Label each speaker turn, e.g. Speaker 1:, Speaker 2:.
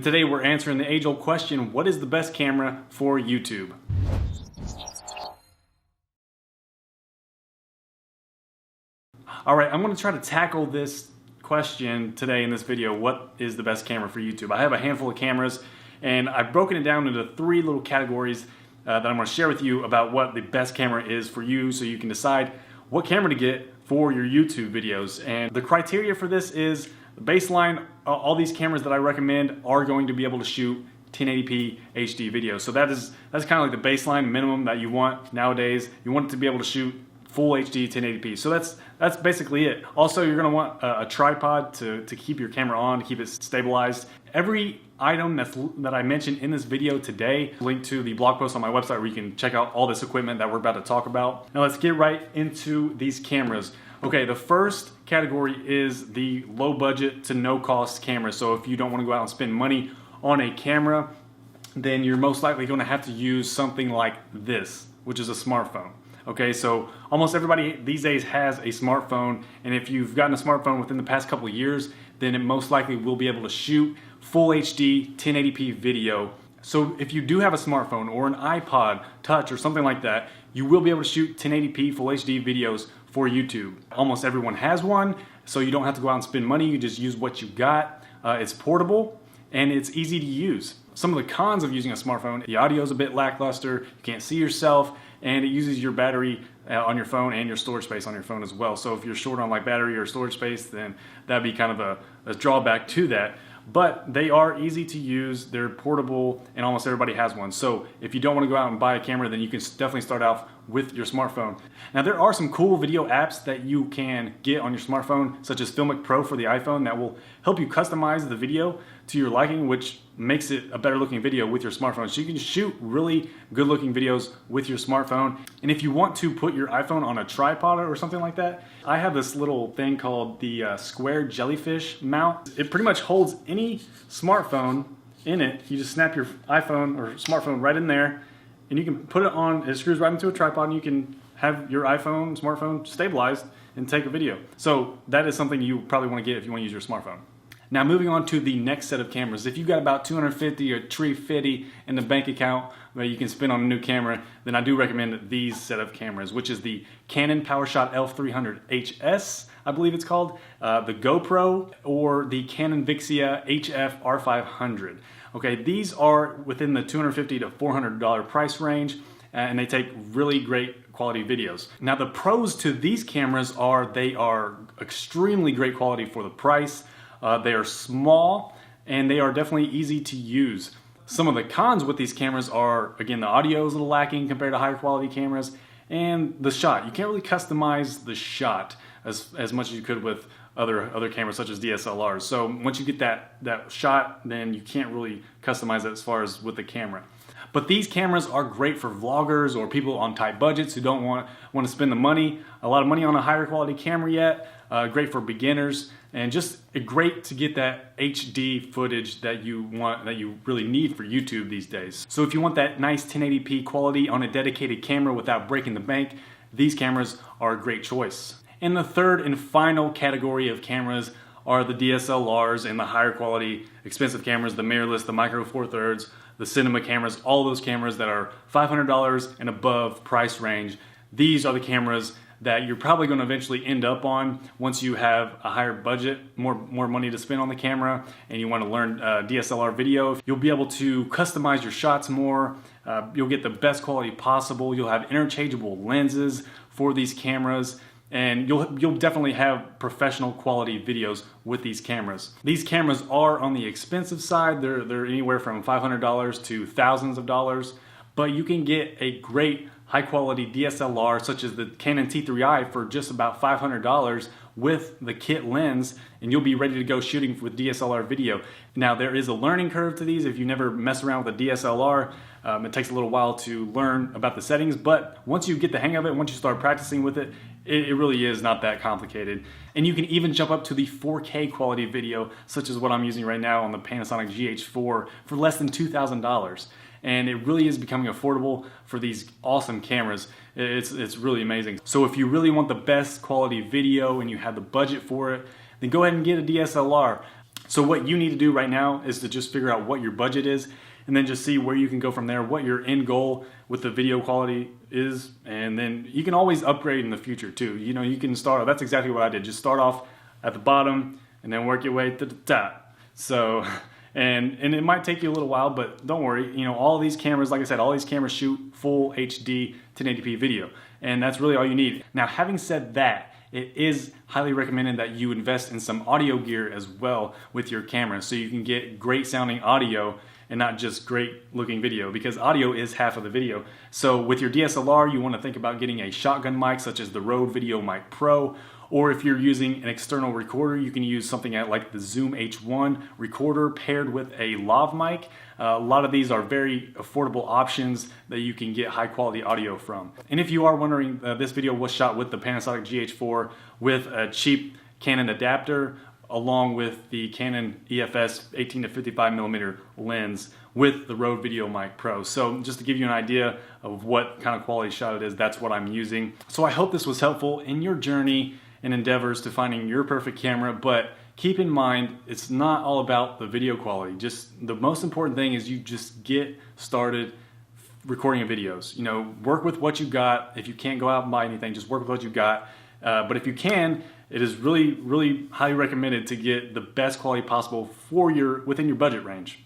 Speaker 1: Today we're answering the age-old question, what is the best camera for YouTube? Alright, I'm going to try to tackle this question today in this video, what is the best camera for YouTube? I have a handful of cameras and I've broken it down into three little categories that I'm going to share with you about what the best camera is for you so you can decide what camera to get for your YouTube videos. And the criteria for this is the baseline. All these cameras that I recommend are going to be able to shoot 1080p HD video. So that's kind of like the baseline minimum that you want nowadays. You want it to be able to shoot full HD 1080p. So that's basically it. Also, you're going to want a tripod to keep your camera on, to keep it stabilized. Every item that I mentioned in this video today, linked to the blog post on my website where you can check out all this equipment that we're about to talk about. Now let's get right into these cameras. Okay, the first category is the low budget to no cost camera. So if you don't want to go out and spend money on a camera, then you're most likely going to have to use something like this, which is a smartphone. Okay, so almost everybody these days has a smartphone, and if you've gotten a smartphone within the past couple of years, then it most likely will be able to shoot full HD 1080p video. So if you do have a smartphone or an iPod Touch or something like that, you will be able to shoot 1080p full HD videos for YouTube. Almost everyone has one, so you don't have to go out and spend money, you just use what you got. It's portable and it's easy to use. Some of the cons of using a smartphone, the audio is a bit lackluster, you can't see yourself, and it uses your battery on your phone and your storage space on your phone as well. So if you're short on like battery or storage space, then that'd be kind of a drawback to that. But they are easy to use, they're portable, and almost everybody has one. So if you don't want to go out and buy a camera, then you can definitely start off with your smartphone. Now there are some cool video apps that you can get on your smartphone, such as Filmic Pro for the iPhone, that will help you customize the video to your liking, which makes it a better looking video with your smartphone. So you can shoot really good looking videos with your smartphone. And if you want to put your iPhone on a tripod or something like that, I have this little thing called the square jellyfish mount. It pretty much holds any smartphone in it. You just snap your iPhone or smartphone right in there, and you can put it on, it screws right into a tripod, and you can have your iPhone, smartphone stabilized and take a video. So that is something you probably want to get if you want to use your smartphone. Now moving on to the next set of cameras. If you've got about $250 or $350 in the bank account that you can spend on a new camera, then I do recommend these set of cameras, which is the Canon PowerShot L300 HS, I believe it's called, the GoPro, or the Canon Vixia HF R500. Okay, these are within the $250 to $400 price range, and they take really great quality videos. Now the pros to these cameras are they are extremely great quality for the price. They are small and they are definitely easy to use. Some of the cons with these cameras are, again, the audio is a little lacking compared to higher quality cameras, and the shot. You can't really customize the shot as much as you could with other cameras such as DSLRs. So once you get that shot, then you can't really customize it as far as with the camera. But these cameras are great for vloggers or people on tight budgets who don't want to spend a lot of money on a higher quality camera yet. Great for beginners, and just great to get that HD footage that you want, that you really need for YouTube these days. So if you want that nice 1080p quality on a dedicated camera without breaking the bank, these cameras are a great choice. And the third and final category of cameras are the DSLRs and the higher quality expensive cameras, the mirrorless, the micro four thirds, the cinema cameras, all those cameras that are $500 and above price range. These are the cameras that you're probably going to eventually end up on once you have a higher budget, more money to spend on the camera, and you want to learn DSLR video. You'll be able to customize your shots more. You'll get the best quality possible. You'll have interchangeable lenses for these cameras, and you'll definitely have professional quality videos with these cameras. These cameras are on the expensive side. They're anywhere from $500 to thousands of dollars, but you can get a great high quality DSLR such as the Canon T3i for just about $500 with the kit lens, and you'll be ready to go shooting with DSLR video. Now there is a learning curve to these. If you never mess around with a DSLR, it takes a little while to learn about the settings, but once you get the hang of it, once you start practicing with it, it really is not that complicated. And you can even jump up to the 4K quality video, such as what I'm using right now on the Panasonic GH4 for less than $2,000. And it really is becoming affordable for these awesome cameras. It's really amazing. So if you really want the best quality video and you have the budget for it, then go ahead and get a DSLR. So what you need to do right now is to just figure out what your budget is, and then just see where you can go from there, what your end goal with the video quality is, and then you can always upgrade in the future too. You know, you can start off, that's exactly what I did, just start off at the bottom and then work your way to the top. So, and it might take you a little while, but don't worry, you know, all these cameras, like I said, all these cameras shoot full HD 1080p video, and that's really all you need. Now, having said that, it is highly recommended that you invest in some audio gear as well with your camera so you can get great sounding audio and not just great looking video, because audio is half of the video. So with your DSLR, you want to think about getting a shotgun mic such as the Rode Video Mic Pro, or if you're using an external recorder, you can use something like the Zoom H1 recorder paired with a lav mic. A lot of these are very affordable options that you can get high quality audio from. And if you are wondering, this video was shot with the Panasonic GH4 with a cheap Canon adapter, along with the Canon EFS 18 to 55mm lens with the Rode Video Mic Pro. So just to give you an idea of what kind of quality shot it is, that's what I'm using. So I hope this was helpful in your journey and endeavors to finding your perfect camera, but keep in mind, it's not all about the video quality. Just the most important thing is you just get started recording your videos. You know, work with what you got. If you can't go out and buy anything, just work with what you got. But if you can, it is really, really highly recommended to get the best quality possible for within your budget range.